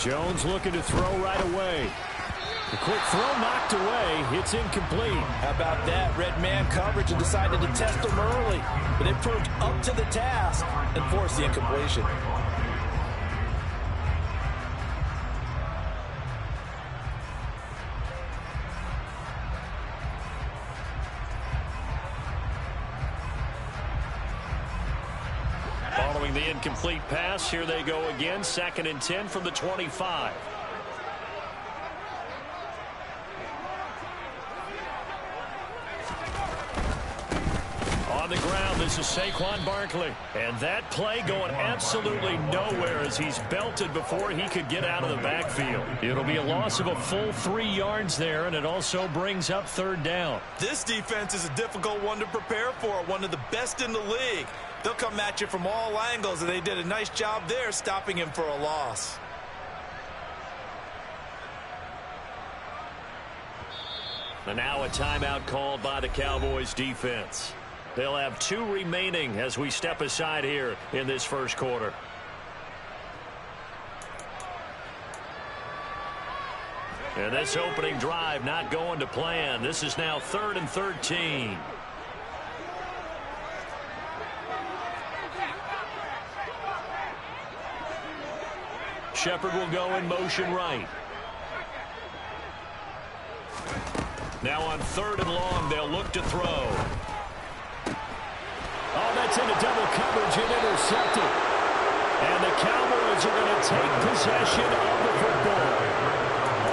Jones looking to throw right away. The quick throw knocked away. It's incomplete. How about that? Red man coverage and decided to test him early. But it proved up to the task and forced the incompletion. Following the incomplete pass, here they go again. 2nd and 10 from the 25. On the ground, this is Saquon Barkley. And that play going absolutely nowhere as he's belted before he could get out of the backfield. It'll be a loss of a full 3 yards there, and it also brings up 3rd down. This defense is a difficult one to prepare for, one of the best in the league. They'll come at you from all angles, and they did a nice job there stopping him for a loss. And now a timeout called by the Cowboys defense. They'll have 2 remaining as we step aside here in this first quarter. And this opening drive not going to plan. This is now 3rd and 13. Shepard will go in motion right. Now on 3rd and long, they'll look to throw. Oh, that's into double coverage and intercepted. And the Cowboys are going to take possession of the football.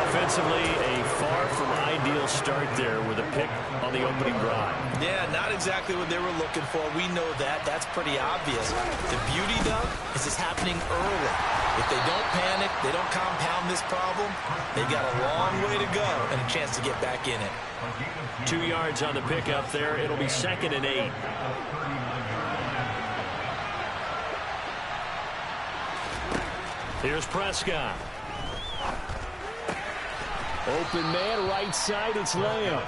Offensively, a far from ideal start there with a pick on the opening drive. Yeah, not exactly what they were looking for. We know that. That's pretty obvious. The beauty, though, is it's happening early. If they don't panic, they don't compound this problem, they got a long way to go and a chance to get back in it. 2 yards on the pickup there. It'll be 2nd and 8. Here's Prescott. Open man, right side, it's Lamb.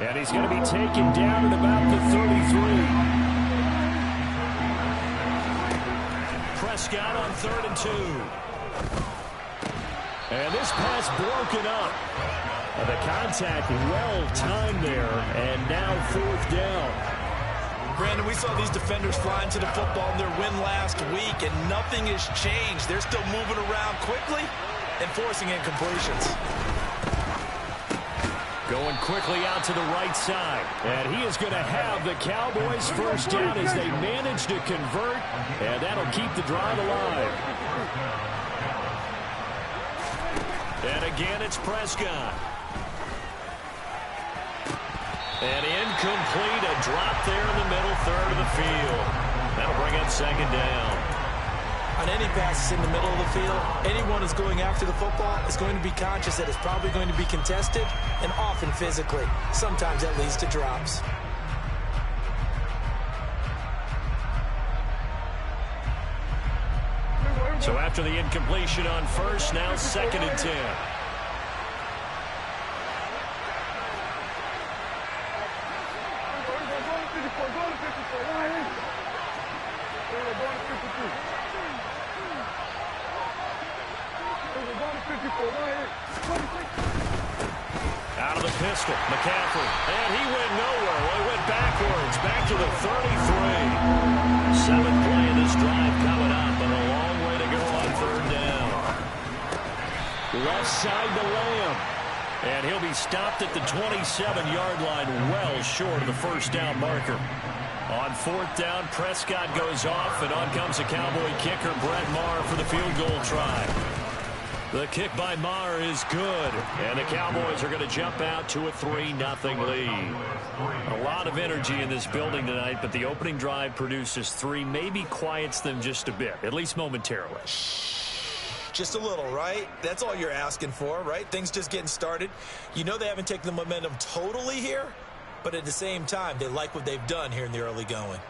And he's going to be taken down at about the 33. Prescott on 3rd and 2. And this pass broken up. The contact well timed there, and now 4th down. Brandon, we saw these defenders flying to the football in their win last week, and nothing has changed. They're still moving around quickly and forcing incompletions. Going quickly out to the right side. And he is going to have the Cowboys first down as they manage to convert. And that'll keep the drive alive. And again, it's Prescott. And incomplete, a drop there in the middle third of the field. That'll bring up 2nd down. On any passes in the middle of the field, anyone who's going after the football is going to be conscious that it's probably going to be contested, and often physically. Sometimes that leads to drops. So after the incompletion on 1st, now 2nd and 10. Out of the pistol, McCaffrey, and he went nowhere. Well, he went backwards, back to the 33. 7th play of this drive coming up, and a long way to go on 3rd down. Left side to Lamb, and he'll be stopped at the 27-yard line, well short of the first down marker. On 4th down, Prescott goes off, and on comes the Cowboy kicker, Brett Maher, for the field goal try. The kick by Maher is good, and the Cowboys are going to jump out to a 3-0 lead. A lot of energy in this building tonight, but the opening drive produces 3, maybe quiets them just a bit, at least momentarily. Just a little, right? That's all you're asking for, right? Things just getting started. You know they haven't taken the momentum totally here, but at the same time, they like what they've done here in the early going.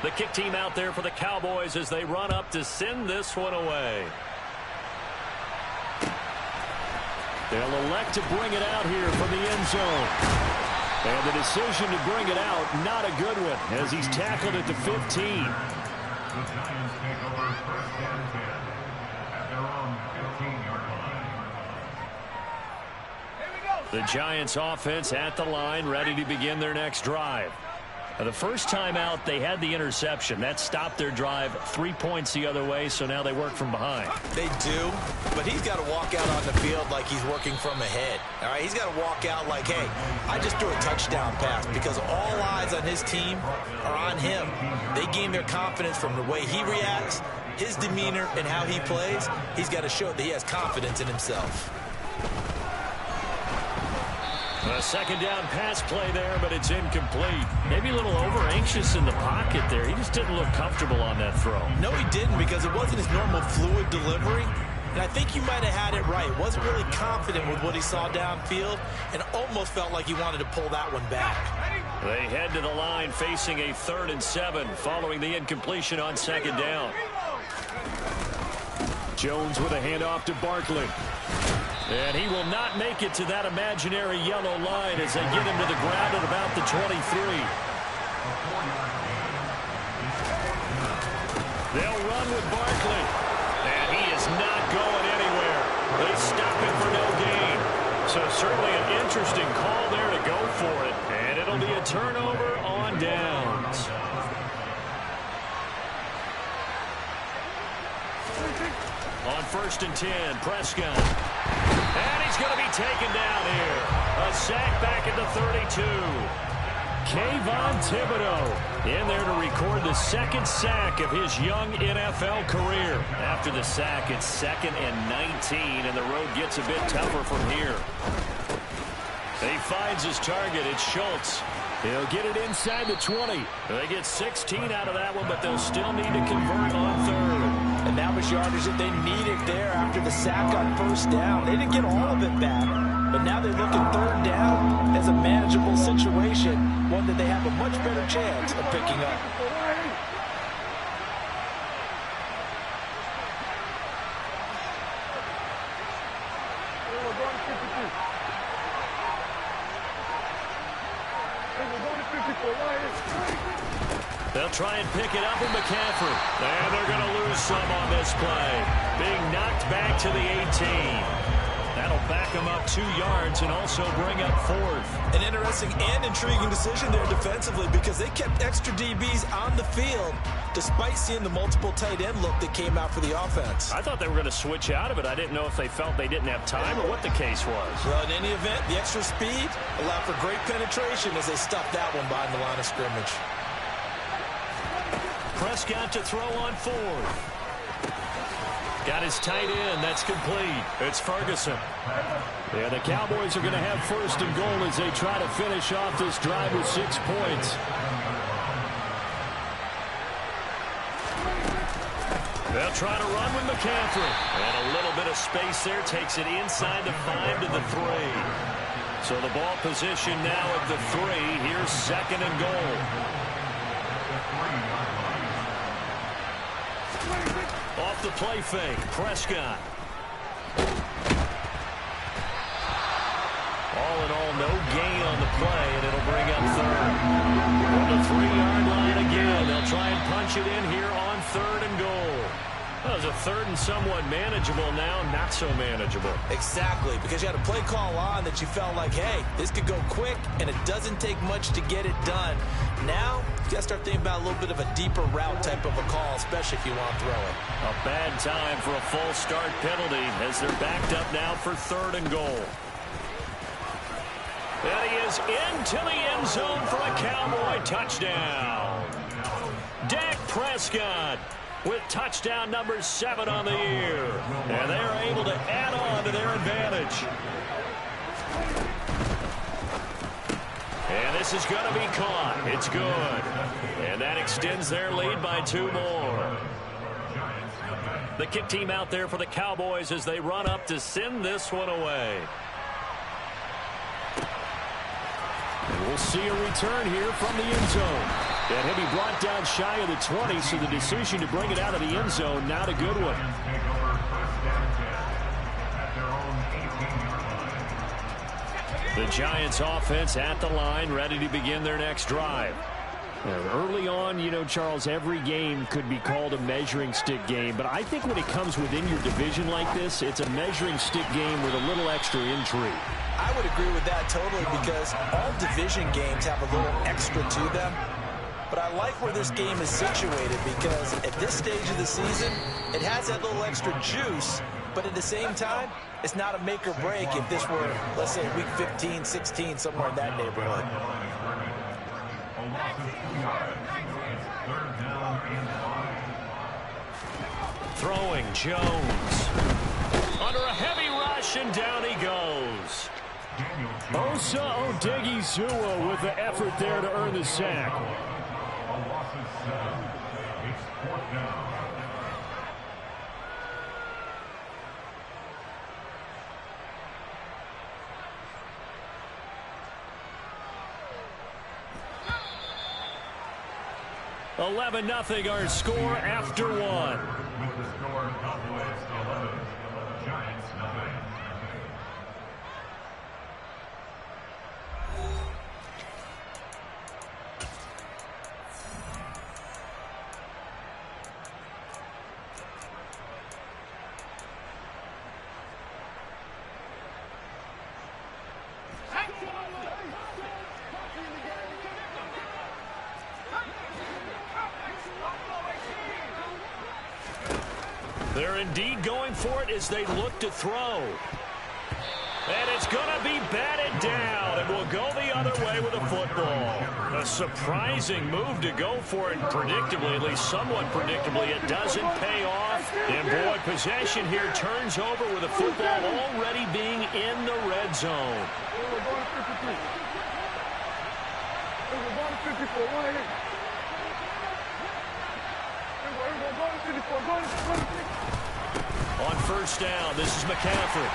The kick team out there for the Cowboys as they run up to send this one away. They'll elect to bring it out here from the end zone. And the decision to bring it out, not a good one, as he's tackled at the 15. Giants take over first and 10 at their own 15-yard line. The Giants offense at the line, ready to begin their next drive. The first time out, they had the interception. That stopped their drive 3 points the other way, so now they work from behind. They do, but he's got to walk out on the field like he's working from ahead. All right, he's got to walk out like, hey, I just threw a touchdown pass, because all eyes on his team are on him. They gain their confidence from the way he reacts, his demeanor, and how he plays. He's got to show that he has confidence in himself. A second down pass play there, but it's incomplete. Maybe a little over-anxious in the pocket there. He just didn't look comfortable on that throw. No, he didn't, because it wasn't his normal fluid delivery. And I think you might have had it right. Wasn't really confident with what he saw downfield and almost felt like he wanted to pull that one back. They head to the line facing a 3rd and 7 following the incompletion on second down. Jones with a handoff to Barkley. And he will not make it to that imaginary yellow line as they get him to the ground at about the 23. They'll run with Barkley. And he is not going anywhere. They stop him for no gain. So certainly an interesting call there to go for it. And it'll be a turnover on downs. On 1st and 10, Prescott. And he's going to be taken down here. A sack back at the 32. Kayvon Thibodeau in there to record the 2nd sack of his young NFL career. After the sack, it's 2nd and 19, and the road gets a bit tougher from here. He finds his target. It's Schultz. He'll get it inside the 20. They get 16 out of that one, but they'll still need to convert on 3rd. And that was yardage that they needed there after the sack on 1st down. They didn't get all of it back, but now they look at 3rd down as a manageable situation, one that they have a much better chance of picking up. They'll try and pick it up with McCaffrey. And they're going to lose some on this play. Being knocked back to the 18. That'll back them up 2 yards and also bring up 4th. An interesting and intriguing decision there defensively, because they kept extra DBs on the field despite seeing the multiple tight end look that came out for the offense. I thought they were going to switch out of it. I didn't know if they felt they didn't have time or what the case was. Well, in any event, the extra speed allowed for great penetration as they stuffed that one behind the line of scrimmage. Prescott to throw on 4th. Got his tight end. That's complete. It's Ferguson. Yeah, the Cowboys are going to have 1st and goal as they try to finish off this drive with 6 points. They'll try to run with McCaffrey. And a little bit of space there. Takes it inside the 5 to the 3. So the ball position now at the 3. Here's 2nd and goal. Off the play fake, Prescott. All in all, no gain on the play, and it'll bring up 3rd. On the 3-yard line again. They'll try and punch it in here on 3rd and goal. That was a 3rd and somewhat manageable, now not so manageable. Exactly, because you had a play call on that you felt like, hey, this could go quick, and it doesn't take much to get it done. Now, you got to start thinking about a little bit of a deeper route type of a call, especially if you want to throw it. A bad time for a false start penalty as they're backed up now for 3rd and goal. And he is into the end zone for a Cowboy touchdown. Dak Prescott with touchdown number 7 on the year. And they're able to add on to their advantage. And this is going to be caught. It's good. And that extends their lead by 2 more. The kick team out there for the Cowboys as they run up to send this one away. And we'll see a return here from the end zone. And he'll be brought down shy of the 20, so the decision to bring it out of the end zone, not a good one. The Giants offense at the line, ready to begin their next drive. Early on, you know, Charles, every game could be called a measuring stick game. But I think when it comes within your division like this, it's a measuring stick game with a little extra intrigue. I would agree with that totally, because all division games have a little extra to them. But I like where this game is situated, because at this stage of the season, it has that little extra juice. But at the same time, it's not a make or break if this were, let's say, week 15, 16, somewhere in that neighborhood. Throwing Jones. Under a heavy rush, and down he goes. Osa Odighizuwa with the effort there to earn the sack. It's 4th down. $11-0 our score after one. With the score, Cowboys 11, Giants 9. They're indeed going for it as they look to throw. And it's going to be batted down, and will go the other way with a football. A surprising move to go for it, predictably, at least somewhat predictably. It doesn't pay off. And, boy, possession here turns over with a football already being in the red zone. On first down, this is McCaffrey.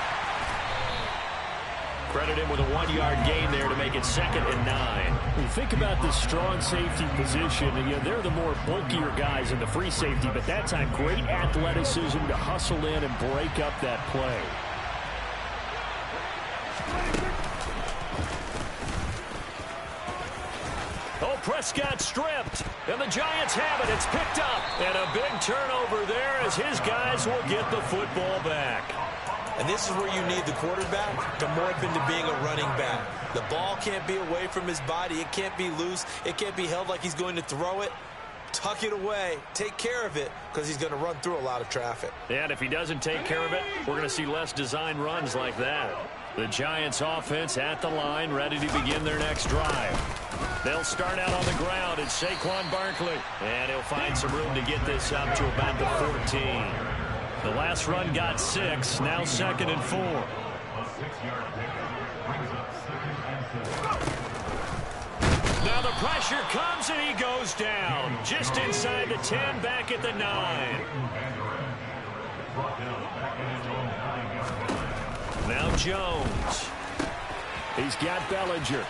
Credit him with a 1-yard gain there to make it 2nd and 9. When you think about this strong safety position, you know, they're the more bulkier guys in the free safety, but that time great athleticism to hustle in and break up that play. Oh, Prescott stripped, and the Giants have it. It's picked up, and a big turnover there as his guys will get the football back. And this is where you need the quarterback to morph into being a running back. The ball can't be away from his body. It can't be loose. It can't be held like he's going to throw it. Tuck it away. Take care of it, because he's going to run through a lot of traffic. And if he doesn't take care of it, we're going to see less design runs like that. The Giants offense at the line, ready to begin their next drive. They'll start out on the ground. It's Saquon Barkley. And he'll find some room to get this up to about the 14. The last run got 6, now 2nd and 4. A 6-yard pickup brings up 2nd and 4. Now the pressure comes, and he goes down. Just inside the 10, back at the 9. Brought down back at his own 9-yard line. Now Jones. He's got Bellinger.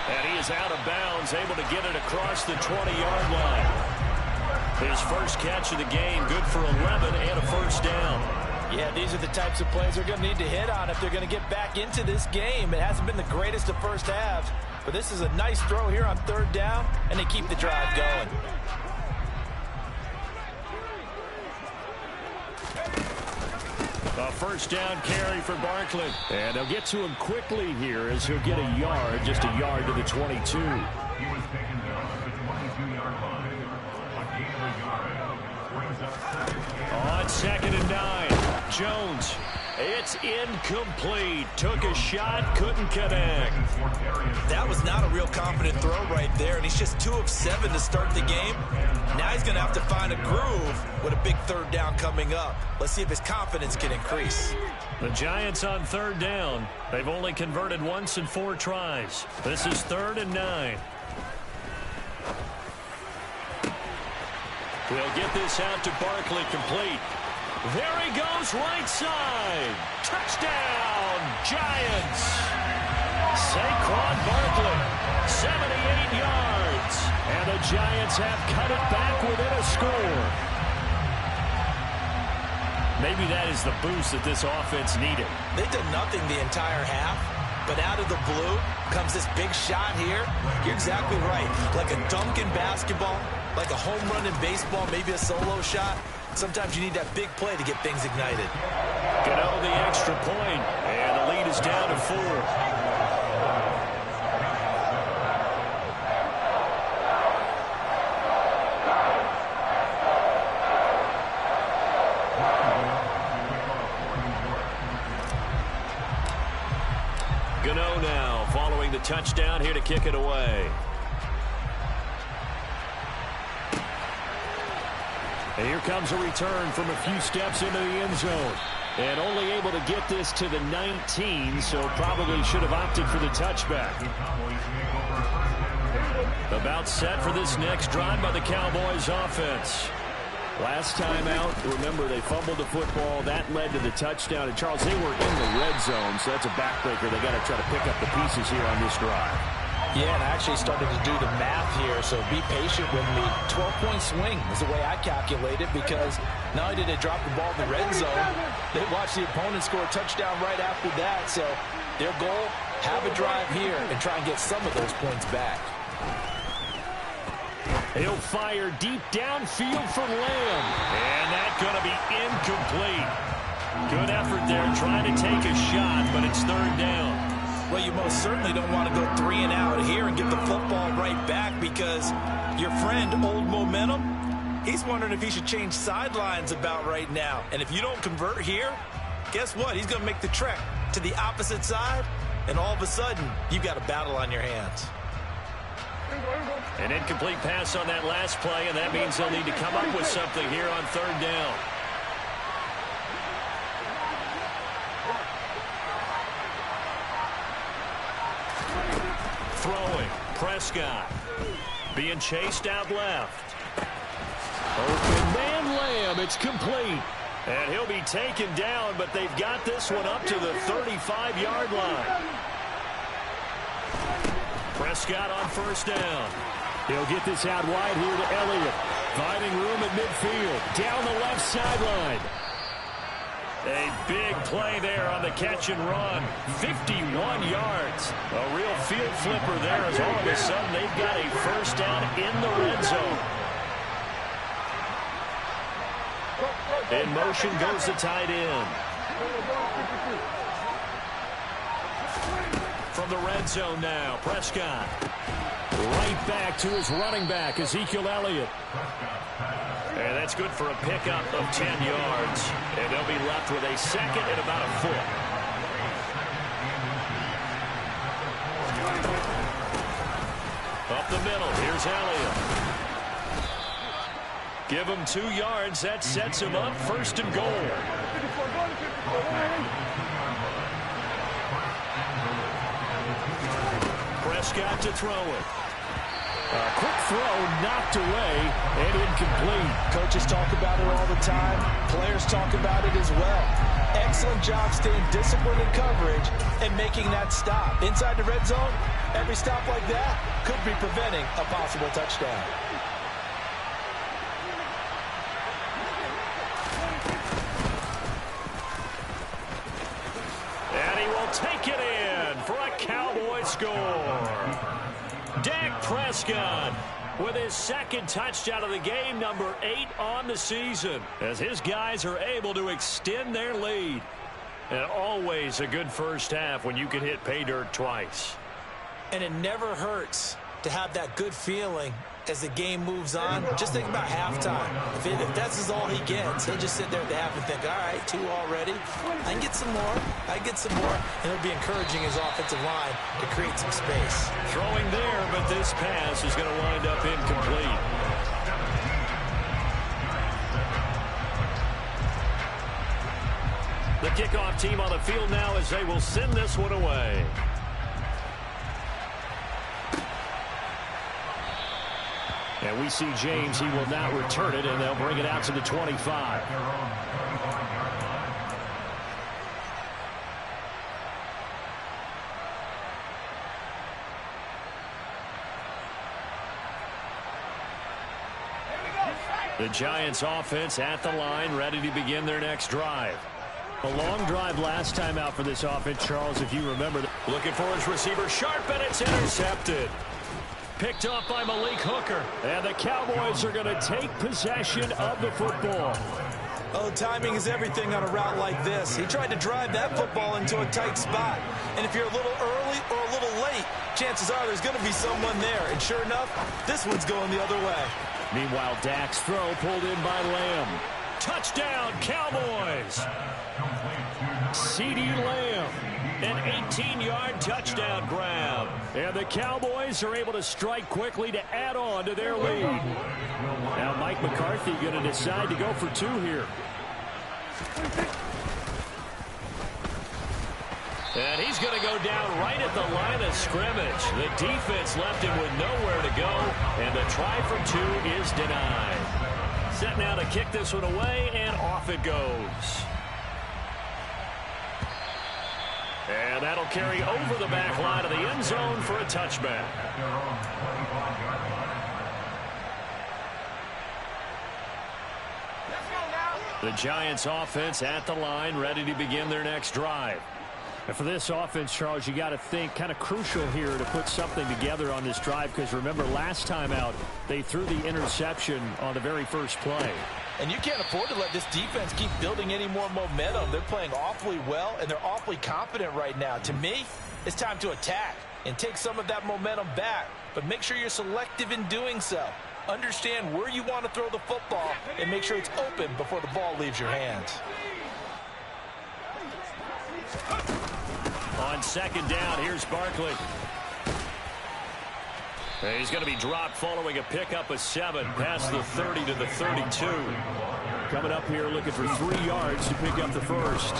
And he is out of bounds, able to get it across the 20-yard line. His first catch of the game, good for 11 and a first down. Yeah, these are the types of plays they're going to need to hit on if they're going to get back into this game. It hasn't been the greatest of first halves, but this is a nice throw here on 3rd down, and they keep the drive going. A first down carry for Barkley. And they'll get to him quickly here as he'll get a yard, just a yard to the 22. He was taken down at the 22-yard line. A gain of a yard. Brings up 2nd. On 2nd and 9, Jones. It's incomplete. Took a shot, couldn't connect. That was not a real confident throw right there, and he's just 2 of 7 to start the game. Now he's going to have to find a groove with a big 3rd down coming up. Let's see if his confidence can increase. The Giants on 3rd down. They've only converted once in 4 tries. This is 3rd and 9. We'll get this out to Barkley, complete. There he goes, right side. Touchdown, Giants. Saquon Barkley, 78 yards. And the Giants have cut it back within a score. Maybe that is the boost that this offense needed. They've done nothing the entire half. But out of the blue comes this big shot here. You're exactly right. Like a dunk in basketball, like a home run in baseball, maybe a solo shot. Sometimes you need that big play to get things ignited. Gano the extra point, and the lead is down to 4. Gano now following the touchdown here to kick it away. And here comes a return from a few steps into the end zone. And only able to get this to the 19, so probably should have opted for the touchback. About set for this next drive by the Cowboys offense. Last time out, remember, they fumbled the football. That led to the touchdown. And, Charles, they were in the red zone, so that's a backbreaker. They got to try to pick up the pieces here on this drive. Yeah, and I actually started to do the math here, so be patient with me. 12-point swing is the way I calculate it, because not only did they drop the ball in the red zone, they watched the opponent score a touchdown right after that. So their goal, have a drive here and try and get some of those points back. He'll fire deep downfield for Lamb. And that's going to be incomplete. Good effort there trying to take a shot, but it's third down. Well, you most certainly don't want to go 3 and out here and give the football right back, because your friend, Old Momentum, he's wondering if he should change sidelines about right now. And if you don't convert here, guess what? He's going to make the trek to the opposite side, and all of a sudden, you've got a battle on your hands. An incomplete pass on that last play, and that means they'll need to come up with something here on third down. Throwing, Prescott. Being chased out left. Open man Lamb, it's complete. And he'll be taken down, but they've got this one up to the 35-yard line. Prescott on first down. He'll get this out wide here to Elliott. Finding room at midfield. Down the left sideline. A big play there on the catch and run. 51 yards. A real field flipper there, as all of a sudden they've got a first down in the red zone. In motion goes the tight end. From the red zone now, Prescott. Right back to his running back, Ezekiel Elliott. And that's good for a pickup of 10 yards. And they'll be left with a second and about a foot. Up the middle, here's Elliott. Give him 2 yards, that sets him up first and goal. Prescott to throw it. A quick throw knocked away and incomplete. Coaches talk about it all the time. Players talk about it as well. Excellent job staying disciplined in coverage and making that stop. Inside the red zone, every stop like that could be preventing a possible touchdown. And he will take it in for a Cowboy score. Dak Prescott with his second touchdown of the game, number 8 on the season, as his guys are able to extend their lead. And always a good first half when you can hit pay dirt twice. And it never hurts to have that good feeling as the game moves on. Just think about halftime. If that's all he gets, he'll just sit there at the half and think, all right, 2 already. I can get some more. I can get some more. And he'll be encouraging his offensive line to create some space. Throwing there, but this pass is going to wind up incomplete. The kickoff team on the field now as they will send this one away. And we see James, he will not return it, and they'll bring it out to the 25. The Giants offense at the line, ready to begin their next drive. A long drive last time out for this offense, Charles, if you remember. Looking for his receiver sharp, and it's intercepted. Picked up by Malik Hooker. And the Cowboys are going to take possession of the football. Oh, timing is everything on a route like this. He tried to drive that football into a tight spot. And if you're a little early or a little late, chances are there's going to be someone there. And sure enough, this one's going the other way. Meanwhile, Dak's throw pulled in by Lamb. Touchdown, Cowboys. CeeDee Lamb, an 18-yard touchdown grab. And the Cowboys are able to strike quickly to add on to their lead. Now Mike McCarthy going to decide to go for two here. And he's going to go down right at the line of scrimmage. The defense left him with nowhere to go, and the try for two is denied. Set now to kick this one away, and off it goes. And that'll carry over the back line of the end zone for a touchback. The Giants offense at the line, ready to begin their next drive. And for this offense, Charles, you got to think kind of crucial here to put something together on this drive, because remember last time out they threw the interception on the very first play. And you can't afford to let this defense keep building any more momentum. They're playing awfully well, and they're awfully confident right now. To me, it's time to attack and take some of that momentum back, but make sure you're selective in doing so. Understand where you want to throw the football and make sure it's open before the ball leaves your hands. On second down, here's Barkley. And he's going to be dropped following a pickup of 7 past the 30 to the 32. Coming up here looking for 3 yards to pick up the first.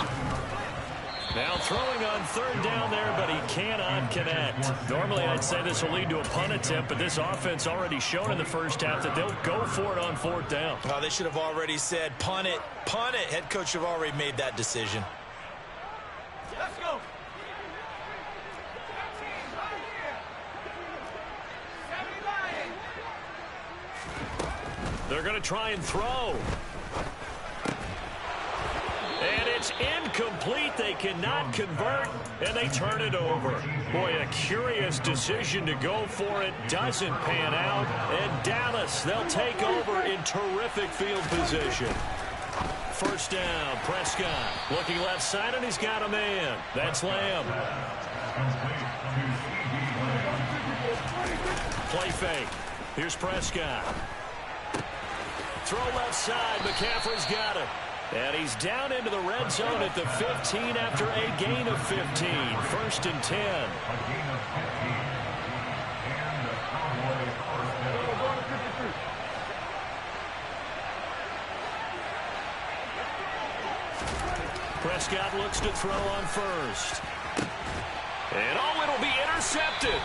Now throwing on third down there, but he cannot connect. Normally I'd say this will lead to a punt attempt, but this offense already shown in the first half that they'll go for it on fourth down. Oh, they should have already said punt it, punt it. Head coach should have already made that decision. Let's go. They're going to try and throw. And it's incomplete. They cannot convert, and they turn it over. Boy, a curious decision to go for it. Doesn't pan out. And Dallas, they'll take over in terrific field position. First down, Prescott. Looking left side, and he's got a man. That's Lamb. Play fake. Here's Prescott. Throw left side. McCaffrey's got it. And he's down into the red zone at the 15 after a gain of 15. First and 10. Prescott looks to throw on first. And oh, it'll be intercepted.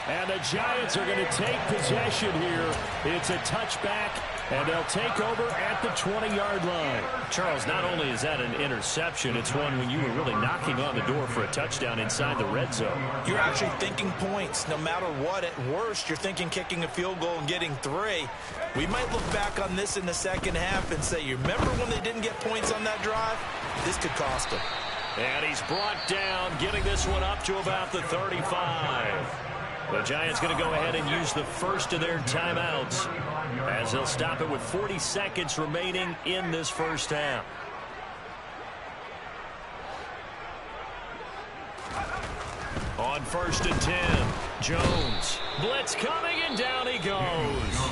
And the Giants are going to take possession here. It's a touchback, and they'll take over at the 20-yard line. Charles, not only is that an interception, it's one when you were really knocking on the door for a touchdown inside the red zone. You're actually thinking points. No matter what, at worst, you're thinking kicking a field goal and getting 3. We might look back on this in the second half and say, you remember when they didn't get points on that drive? This could cost them. And he's brought down, getting this one up to about the 35. The Giants going to go ahead and use the first of their timeouts as they'll stop it with 40 seconds remaining in this first half. On first and 10, Jones. Blitz coming, and down he goes.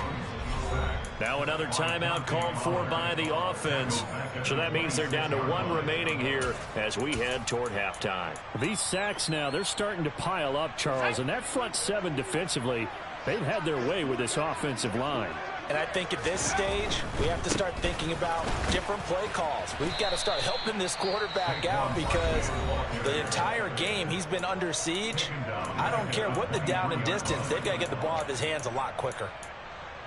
Now another timeout called for by the offense. So that means they're down to 1 remaining here as we head toward halftime. These sacks now, they're starting to pile up, Charles. And that front 7 defensively, they've had their way with this offensive line. And I think at this stage, we have to start thinking about different play calls. We've got to start helping this quarterback out because the entire game he's been under siege. I don't care what the down and distance, they've got to get the ball out of his hands a lot quicker.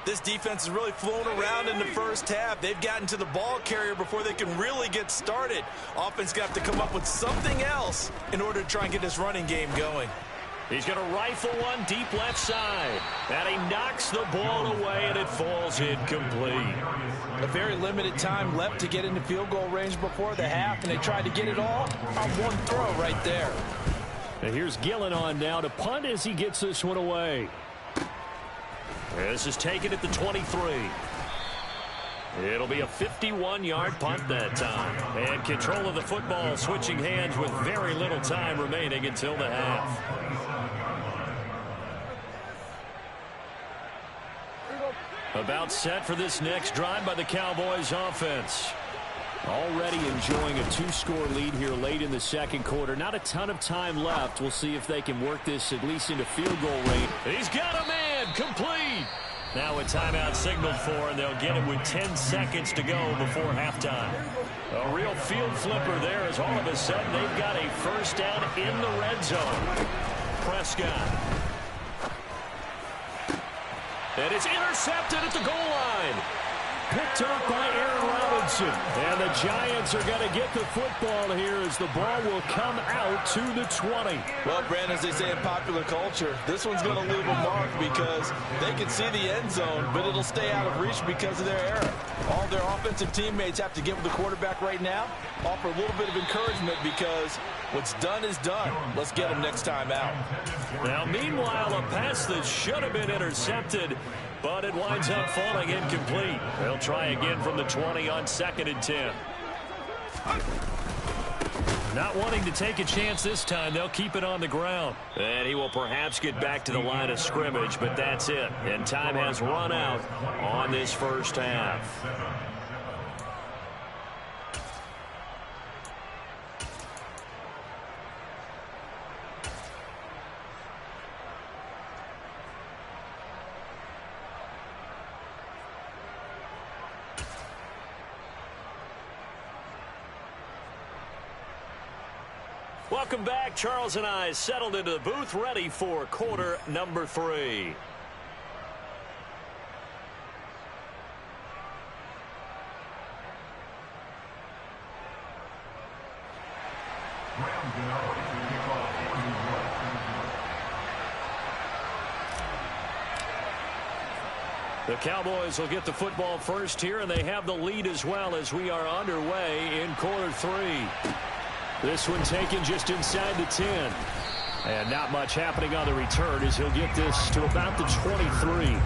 This defense has really flown around in the first half. They've gotten to the ball carrier before they can really get started. Offense got to come up with something else in order to try and get this running game going. He's going to rifle one deep left side. And he knocks the ball away, and it falls incomplete. A very limited time left to get into field goal range before the half, and they tried to get it all on one throw right there. And here's Gillen on now to punt as he gets this one away. This is taken at the 23. It'll be a 51-yard punt that time. And control of the football switching hands with very little time remaining until the half. About set for this next drive by the Cowboys offense. Already enjoying a 2-score lead here late in the second quarter. Not a ton of time left. We'll see if they can work this at least into field goal range. He's got a man complete. Now a timeout signaled for, and they'll get it with 10 seconds to go before halftime. A real field flipper there as all of a sudden they've got a first down in the red zone. Prescott. And it's intercepted at the goal line. Picked up by Aaron Robinson. And the Giants are going to get the football here as the ball will come out to the 20. Well, Brandon, as they say in popular culture, this one's going to leave a mark because they can see the end zone, but it'll stay out of reach because of their error. All their offensive teammates have to give the quarterback right now, offer a little bit of encouragement because what's done is done. Let's get them next time out. Now, meanwhile, a pass that should have been intercepted, but it winds up falling incomplete. They'll try again from the 20 on 2nd and 10. Not wanting to take a chance this time, they'll keep it on the ground. And he will perhaps get back to the line of scrimmage, but that's it. And time has run out on this first half. Welcome back. Charles and I settled into the booth, ready for quarter number 3. The Cowboys will get the football first here, and they have the lead as well as we are underway in quarter 3. This one taken just inside the 10. And not much happening on the return as he'll get this to about the 23.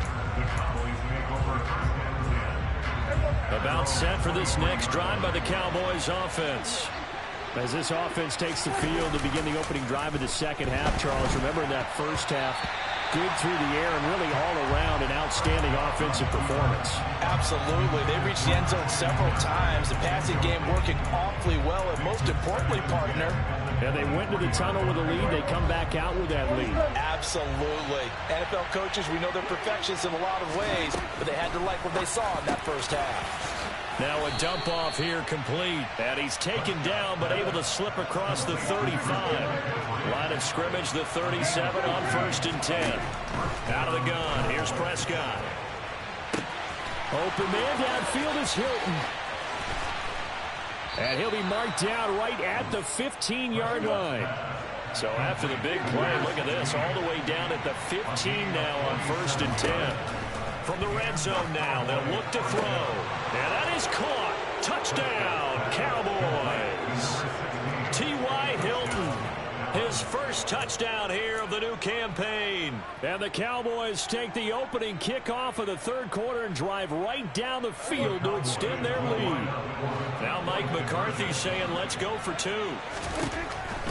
About set for this next drive by the Cowboys offense. As this offense takes the field to begin the opening drive of the second half, Charles, remember in that first half, good through the air and really all around an outstanding offensive performance. Absolutely. They reached the end zone several times. The passing game working awfully well, and most importantly, partner. And they went to the tunnel with a lead. They come back out with that lead. Absolutely. NFL coaches, we know they're perfectionists in a lot of ways, but they had to like what they saw in that first half. Now a dump off here complete. And he's taken down but able to slip across the 35. Line of scrimmage, the 37 on 1st and 10. Out of the gun. Here's Prescott. Open man downfield is Hilton. And he'll be marked down right at the 15-yard line. So after the big play, look at this. All the way down at the 15 now on 1st and 10. From the red zone now, they'll look to throw. And that is caught. Touchdown, Cowboys. T.Y. Hilton, his first touchdown here of the new campaign. And the Cowboys take the opening kickoff of the third quarter and drive right down the field to extend their lead. Now Mike McCarthy saying, let's go for 2.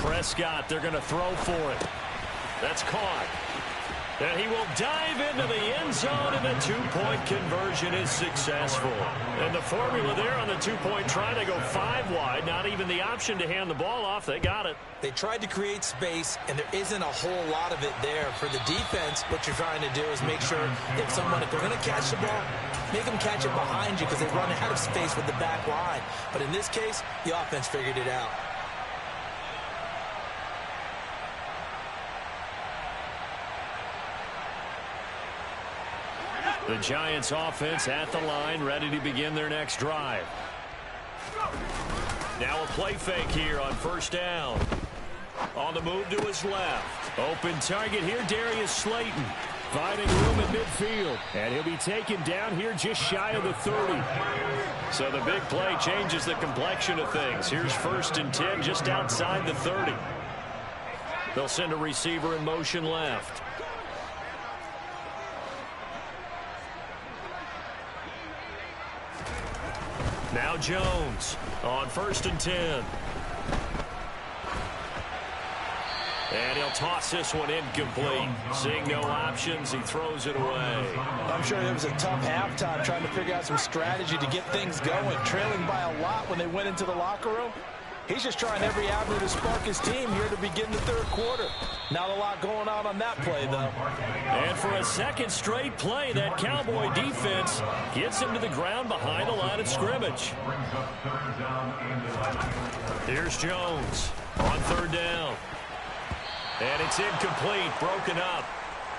Prescott, they're going to throw for it. That's caught. And he will dive into the end zone, and the two-point conversion is successful. And the formula there on the two-point try, they go 5 wide. Not even the option to hand the ball off. They got it. They tried to create space, and there isn't a whole lot of it there. For the defense, what you're trying to do is make sure if they're going to catch the ball, make them catch it behind you because they run out of space with the back line. But in this case, the offense figured it out. The Giants offense at the line, ready to begin their next drive. Now a play fake here on 1st down. On the move to his left. Open target here, Darius Slayton. Finding room at midfield. And he'll be taken down here just shy of the 30. So the big play changes the complexion of things. Here's 1st and 10 just outside the 30. They'll send a receiver in motion left. Now Jones on 1st and 10. And he'll toss this one incomplete. Seeing no options, he throws it away. I'm sure it was a tough halftime trying to figure out some strategy to get things going. Trailing by a lot when they went into the locker room. He's just trying every avenue to spark his team here to begin the 3rd quarter. Not a lot going on that play, though. And for a second straight play, that Cowboy defense gets him to the ground behind the line of scrimmage. Here's Jones on 3rd down. And it's incomplete, broken up.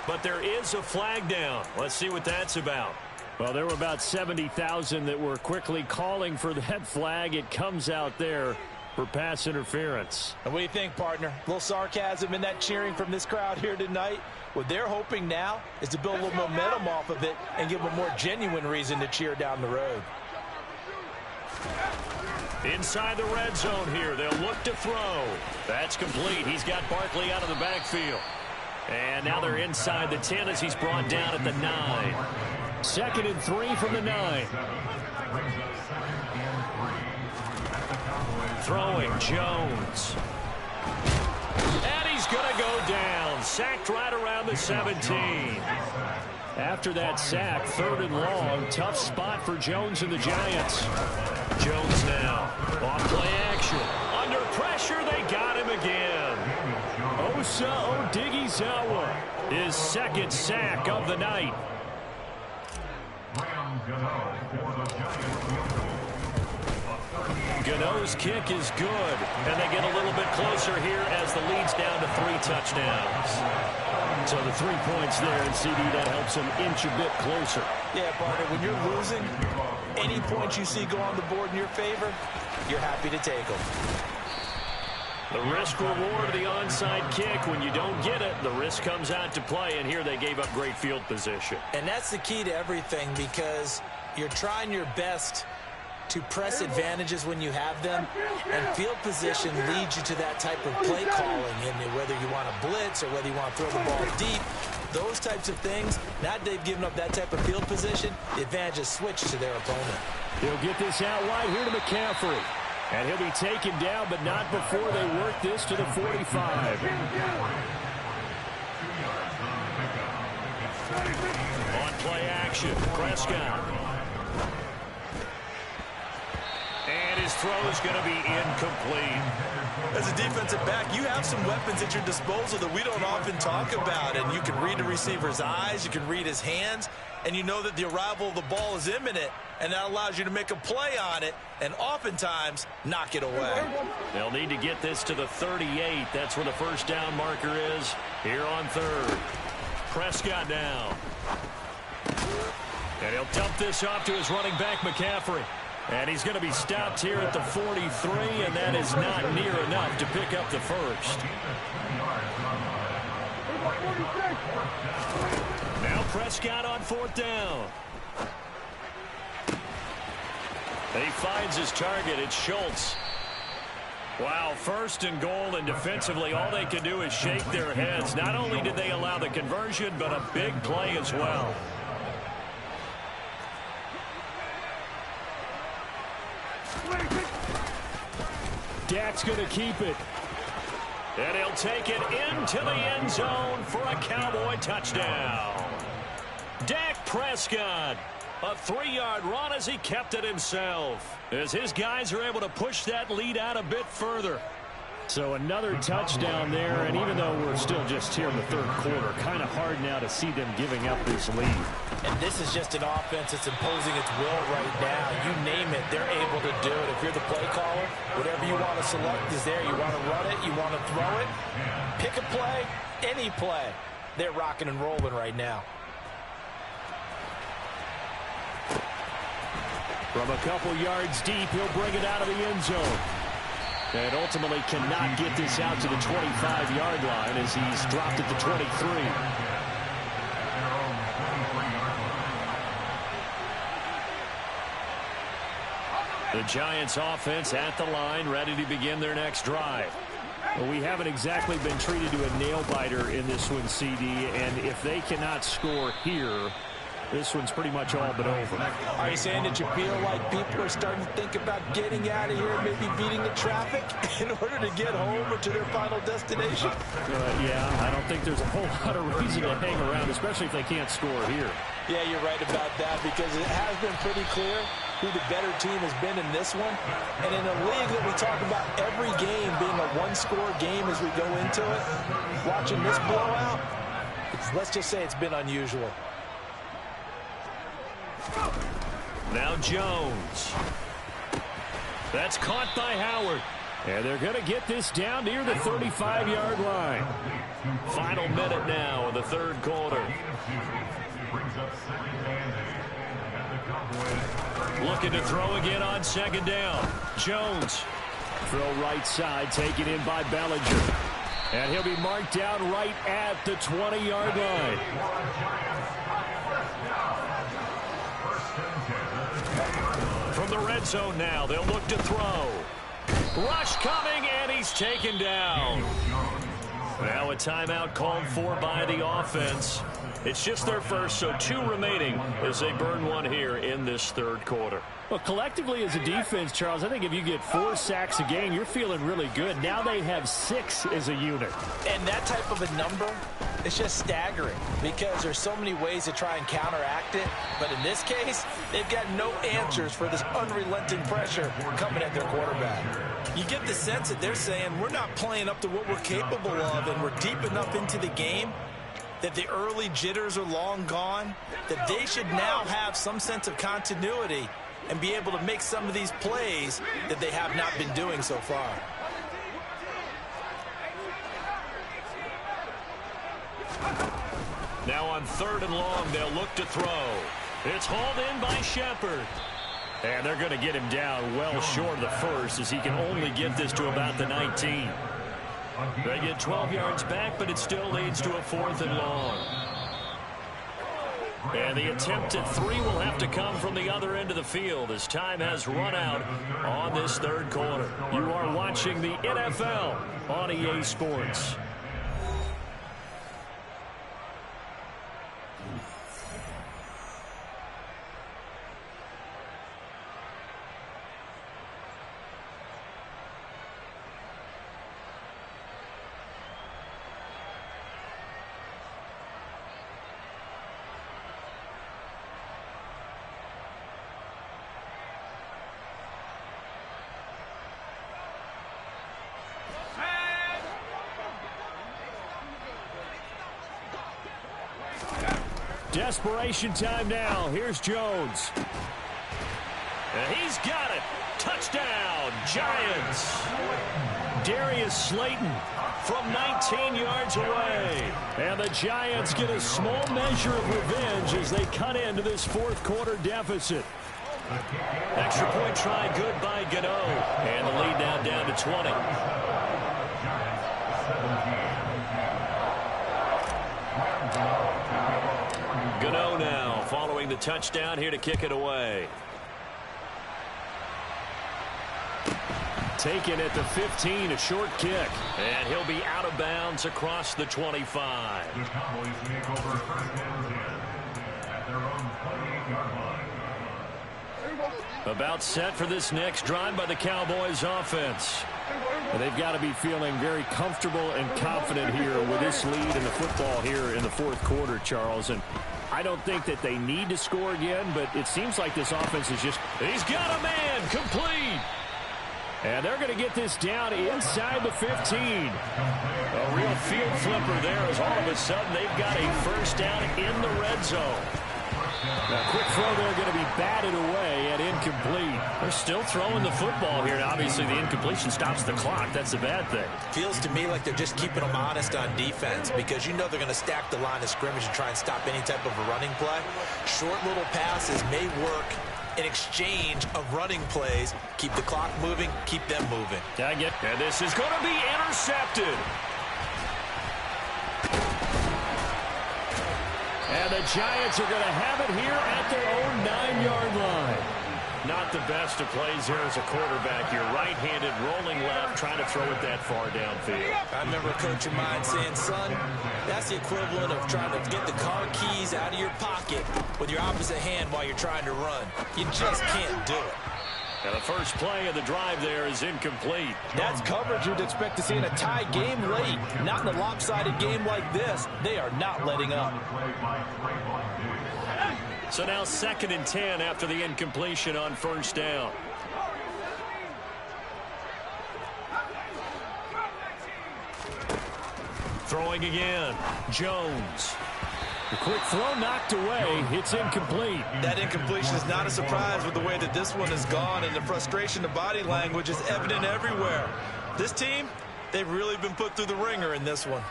But there is a flag down. Let's see what that's about. Well, there were about 70,000 that were quickly calling for that flag. It comes out there for pass interference. And what do you think, partner? A little sarcasm in that cheering from this crowd here tonight. What they're hoping now is to build a little momentum off of it and give them a more genuine reason to cheer down the road. Inside the red zone here, they'll look to throw. That's complete. He's got Barkley out of the backfield. And now they're inside the 10 as he's brought down at the 9. 2nd and 3 from the 9. Throwing Jones. And he's going to go down. Sacked right around the 17. After that sack, 3rd and long. Tough spot for Jones and the Giants. Jones now. Off play action. Under pressure, they got him again. Osa Odighizuwa, his 2nd sack of the night. Gano's kick is good, and they get a little bit closer here as the lead's down to 3 touchdowns. So the 3 points there, and CD, that helps them inch a bit closer. Yeah, partner, when you're losing, any points you see go on the board in your favor, you're happy to take them. The risk reward of the onside kick. When you don't get it, the risk comes out to play, and here they gave up great field position. And that's the key to everything, because you're trying your best to press advantages when you have them, and field position leads you to that type of play calling, and whether you want to blitz or whether you want to throw the ball deep, those types of things. Now that they've given up that type of field position, the advantage is switched to their opponent. He'll get this out wide here to McCaffrey. And he'll be taken down, but not before they work this to the 45. On play action, Prescott. And his throw is going to be incomplete. As a defensive back, you have some weapons at your disposal that we don't often talk about. And you can read the receiver's eyes, you can read his hands, and you know that the arrival of the ball is imminent, and that allows you to make a play on it and oftentimes knock it away. They'll need to get this to the 38. That's where the 1st down marker is here on 3rd. Prescott now. And he'll dump this off to his running back, McCaffrey. And he's going to be stopped here at the 43, and that is not near enough to pick up the 1st. Now Prescott on 4th down. He finds his target. It's Schultz. Wow, 1st and goal, and defensively all they can do is shake their heads. Not only did they allow the conversion, but a big play as well. Datt's going to keep it. And he'll take it into the end zone for a Cowboy touchdown. Dak Prescott, a 3-yard run as he kept it himself, as his guys are able to push that lead out a bit further. So another touchdown there, and even though we're still just here in the 3rd quarter, kind of hard now to see them giving up this lead. And this is just an offense that's imposing its will right now. You name it, they're able to do it. If you're the play caller, whatever you want to select is there. You want to run it, you want to throw it, pick a play, any play. They're rocking and rolling right now. From a couple yards deep, he'll bring it out of the end zone. And ultimately cannot get this out to the 25-yard line as he's dropped at the 23. The Giants offense at the line, ready to begin their next drive. Well, we haven't exactly been treated to a nail-biter in this one, CD, and if they cannot score here, this one's pretty much all but over. Are you saying that you feel like people are starting to think about getting out of here, maybe beating the traffic in order to get home or to their final destination? Yeah, I don't think there's a whole lot of reason to hang around, especially if they can't score here. Yeah, you're right about that because it has been pretty clear who the better team has been in this one. And in a league that we talk about every game being a one-score game as we go into it, watching this blowout, let's just say it's been unusual. Now Jones. That's caught by Howard. And they're going to get this down near the 35-yard line. Final minute now in the third quarter. Looking to throw again on second down. Jones. Throw right side, taken in by Bellinger. And he'll be marked down right at the 20-yard line. From the red zone now, they'll look to throw. Rush coming, and he's taken down. Now a timeout called for by the offense. It's just their first, so 2 remaining as they burn one here in this third quarter. Well, collectively as a defense, Charles, I think if you get 4 sacks a game, you're feeling really good. Now they have 6 as a unit. And that type of a number, it's just staggering because there's so many ways to try and counteract it. But in this case, they've got no answers for this unrelenting pressure coming at their quarterback. You get the sense that they're saying we're not playing up to what we're capable of, and we're deep enough into the game that the early jitters are long gone, that they should now have some sense of continuity and be able to make some of these plays that they have not been doing so far. Now on 3rd and long, they'll look to throw. It's hauled in by Shepard. And they're going to get him down well short of the first as he can only get this to about the 19. They get 12 yards back, but it still leads to a 4th and long. And the attempt at 3 will have to come from the other end of the field as time has run out on this third quarter. You are watching the NFL on EA Sports. Desperation time now. Here's Jones. And he's got it. Touchdown, Giants. Darius Slayton from 19 yards away. And the Giants get a small measure of revenge as they cut into this fourth quarter deficit. Extra point try good by Gano. And the lead now down to 20. Gano now following the touchdown here to kick it away. Taken at the 15, a short kick. And he'll be out of bounds across the 25. The Cowboys make over 1st and 10 at their own 28-yard line. About set for this next drive by the Cowboys offense. And they've got to be feeling very comfortable and confident here with this lead in the football here in the fourth quarter, Charles. And I don't think that they need to score again, but it seems like this offense is just... He's got a man, complete. And they're going to get this down inside the 15. A real field flipper there as all of a sudden they've got a first down in the red zone. A quick throw there going to be batted away and incomplete. They're still throwing the football here. Obviously, the incompletion stops the clock. That's a bad thing. Feels to me like they're just keeping them honest on defense because you know they're going to stack the line of scrimmage and try and stop any type of a running play. Short little passes may work in exchange of running plays. Keep the clock moving, keep them moving. And this is going to be intercepted. And the Giants are going to have it here at their own 9-yard line. Not the best of plays here as a quarterback. You're right-handed, rolling left, trying to throw it that far downfield. I remember a coach of mine saying, son, that's the equivalent of trying to get the car keys out of your pocket with your opposite hand while you're trying to run. You just can't do it. And the first play of the drive there is incomplete. That's coverage you'd expect to see in a tie game late. Not in a lopsided game like this. They are not letting up. So now 2nd and 10 after the incompletion on first down. Throwing again. Jones. The quick throw knocked away. It's incomplete. That incompletion is not a surprise with the way that this one has gone, and the frustration, the body language is evident everywhere. This team, they've really been put through the ringer in this one.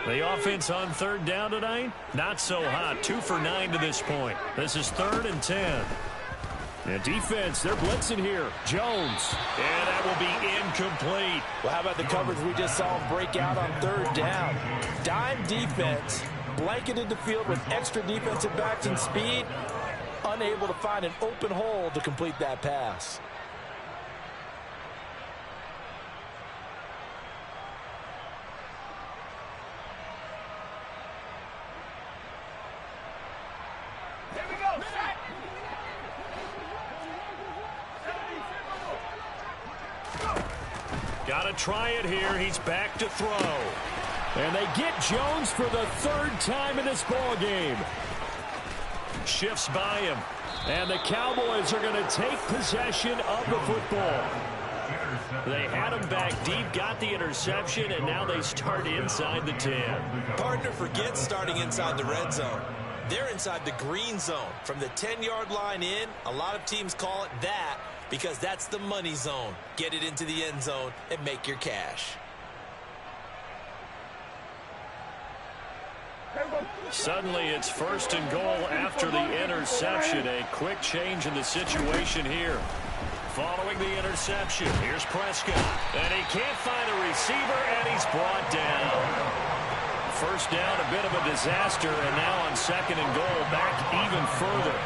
The offense on 3rd down tonight, not so hot. 2 for 9 to this point. This is 3rd and 10. And defense, they're blitzing here. Jones. And that will be incomplete. Well, how about the coverage we just saw him break out on 3rd down? Dime defense, blanketed the field with extra defensive backs and speed, unable to find an open hole to complete that pass. Got to try it here. He's back to throw. And they get Jones for the 3rd time in this ball game. Shifts by him. And the Cowboys are going to take possession of the football. They had him back deep, got the interception, and now they start inside the 10. Partner forgets starting inside the red zone. They're inside the green zone. From the 10-yard line in, a lot of teams call it that because that's the money zone. Get it into the end zone and make your cash. Suddenly it's 1st and goal after the interception. A quick change in the situation here. Following the interception, here's Prescott. And he can't find a receiver, and he's brought down. 1st down, a bit of a disaster, and now on 2nd and goal, back even further.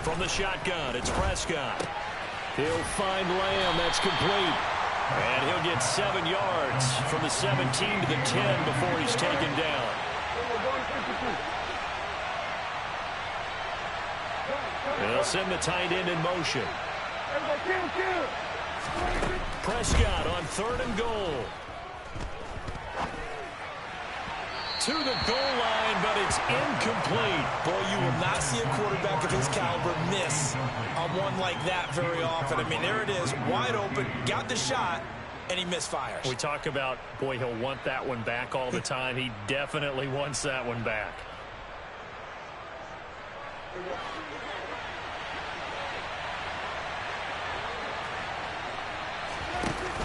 From the shotgun, it's Prescott. He'll find Lamb. That's complete. And he'll get 7 yards from the 17 to the 10 before he's taken down. They'll send the tight end in motion. Prescott on 3rd and goal. To the goal line, but it's incomplete. Boy, you will not see a quarterback of his caliber miss on one like that very often. I mean, there it is, wide open, got the shot, and he misfires. We talk about, boy, he'll want that one back all the time. He definitely wants that one back.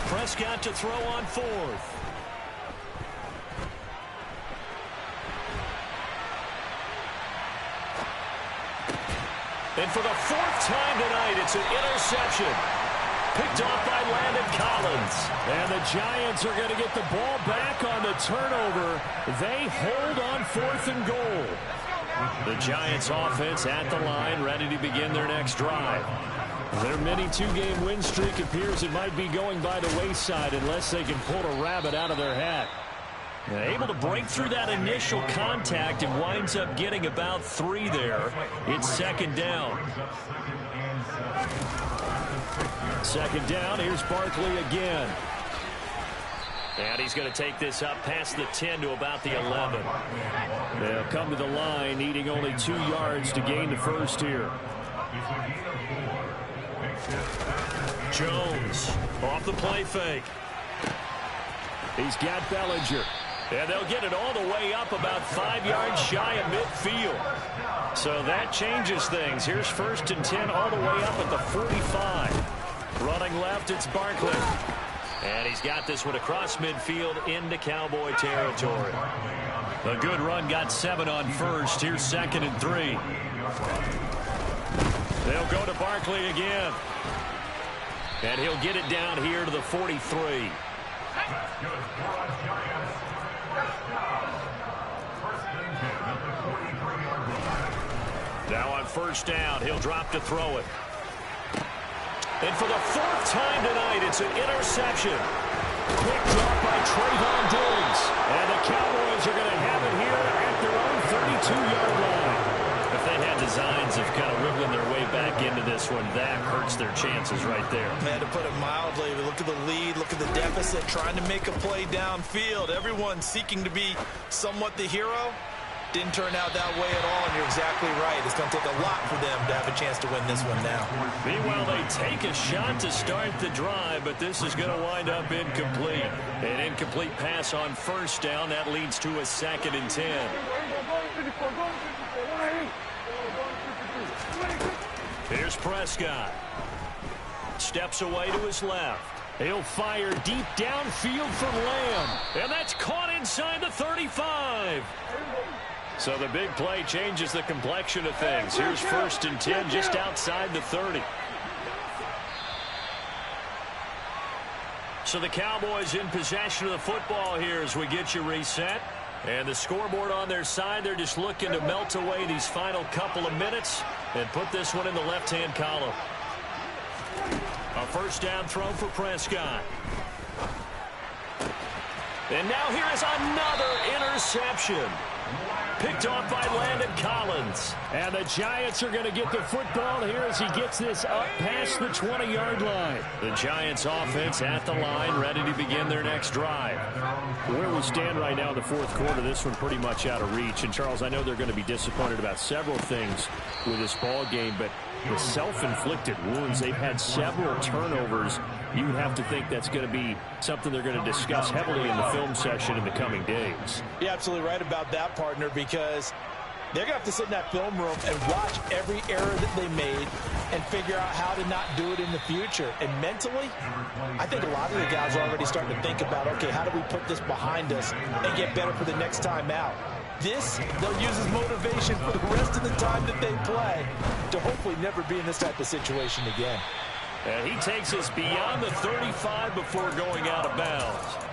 Prescott to throw on 4th. And for the 4th time tonight, it's an interception. Picked off by Landon Collins. And the Giants are going to get the ball back on the turnover. They hold on 4th and goal. The Giants offense at the line, ready to begin their next drive. Their mini 2-game win streak appears it might be going by the wayside unless they can pull a rabbit out of their hat. Able to break through that initial contact and winds up getting about 3 there. It's 2nd down. 2nd down. Here's Barkley again. And he's going to take this up past the 10 to about the 11. They'll come to the line needing only 2 yards to gain the first here. It's a gain of 4. Jones off the play fake. He's got Bellinger. And they'll get it all the way up about 5 yards shy of midfield. So that changes things. Here's 1st and 10 all the way up at the 45. Running left, it's Barkley. And he's got this one across midfield into Cowboy territory. A good run, got 7 on 1st. Here's 2nd and 3. They'll go to Barkley again. And he'll get it down here to the 43. Now on 1st down, he'll drop to throw it. And for the 4th time tonight, it's an interception. Picked off by Trayvon Diggs. And the Cowboys are going to have it here at their own 32-yard line. If they had designs of kind of wiggling their way back into this one, that hurts their chances right there. Man, to put it mildly, look at the lead, look at the deficit, trying to make a play downfield. Everyone seeking to be somewhat the hero. Didn't turn out that way at all, and you're exactly right. It's going to take a lot for them to have a chance to win this one now. Meanwhile, they take a shot to start the drive, but this is going to wind up incomplete. An incomplete pass on 1st down. That leads to a 2nd and 10. Here's Prescott. Steps away to his left. He'll fire deep downfield from Lamb. And that's caught inside the 35. So the big play changes the complexion of things. Here's 1st and 10 just outside the 30. So the Cowboys in possession of the football here as we get you reset. And the scoreboard on their side, they're just looking to melt away these final couple of minutes and put this one in the left-hand column. A 1st down throw for Prescott. And now here is another interception. Picked off by Landon Collins. And the Giants are going to get the football here as he gets this up past the 20-yard line. The Giants offense at the line, ready to begin their next drive. Where we stand right now in the 4th quarter, this one pretty much out of reach. And, Charles, I know they're going to be disappointed about several things with this ball game, but the self-inflicted wounds, they've had several turnovers. You would have to think that's going to be something they're going to discuss heavily in the film session in the coming days. You're absolutely right about that, partner, because they're going to have to sit in that film room and watch every error that they made and figure out how to not do it in the future. And mentally, I think a lot of the guys are already starting to think about, okay, how do we put this behind us and get better for the next time out? This, they'll use as motivation for the rest of the time that they play to hopefully never be in this type of situation again. And he takes us beyond the 35 before going out of bounds.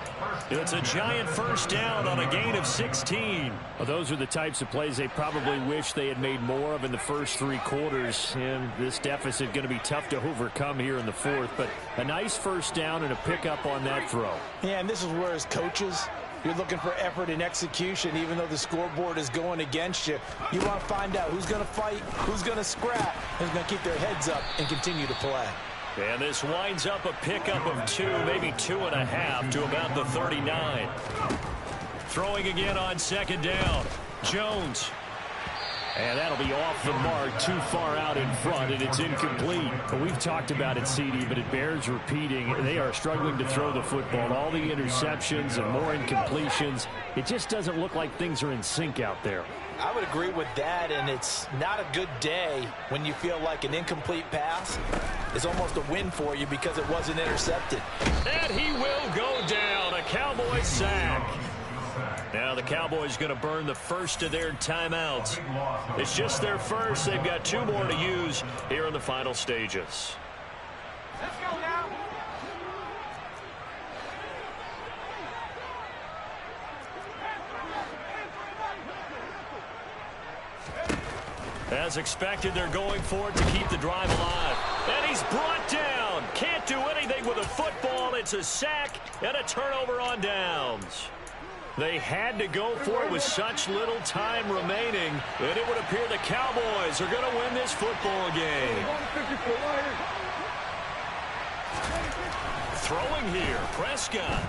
It's a Giant 1st down on a gain of 16. Well, those are the types of plays they probably wish they had made more of in the first 3 quarters. And this deficit going to be tough to overcome here in the 4th. But a nice 1st down and a pickup on that throw. Yeah, and this is where as coaches, you're looking for effort and execution, even though the scoreboard is going against you. You want to find out who's going to fight, who's going to scrap, who's going to keep their heads up and continue to play. And this winds up a pickup of 2, maybe 2.5 to about the 39. Throwing again on 2nd down. Jones. And that'll be off the mark, too far out in front, and it's incomplete. But we've talked about it, CD, but it bears repeating. They are struggling to throw the football. All the interceptions and more incompletions. It just doesn't look like things are in sync out there. I would agree with that, and it's not a good day when you feel like an incomplete pass is almost a win for you because it wasn't intercepted. And he will go down. A Cowboy sack. Now the Cowboys going to burn the 1st of their timeouts. It's just their 1st. They've got 2 more to use here in the final stages. Let's go now. As expected, they're going for it to keep the drive alive. And he's brought down. Can't do anything with a football. It's a sack and a turnover on downs. They had to go for it with such little time remaining, and it would appear the Cowboys are going to win this football game. Throwing here, Prescott.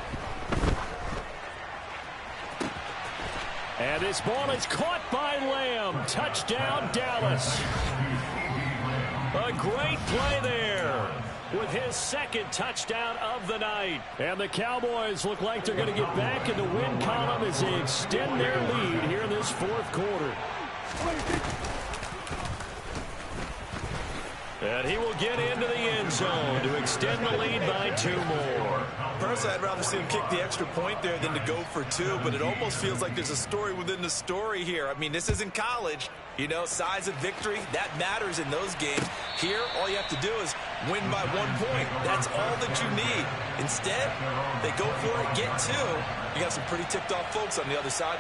And this ball is caught by Lamb. Touchdown, Dallas. A great play there with his second touchdown of the night. And the Cowboys look like they're going to get back in the win column as they extend their lead here in this fourth quarter. And he will get into the end zone to extend the lead by 2 more. Personally, I'd rather see him kick the extra point there than to go for 2, but it almost feels like there's a story within the story here. I mean, this isn't college. You know, size of victory, that matters in those games. Here, all you have to do is win by 1 point. That's all that you need. Instead, they go for it, get 2. You got some pretty ticked off folks on the other side.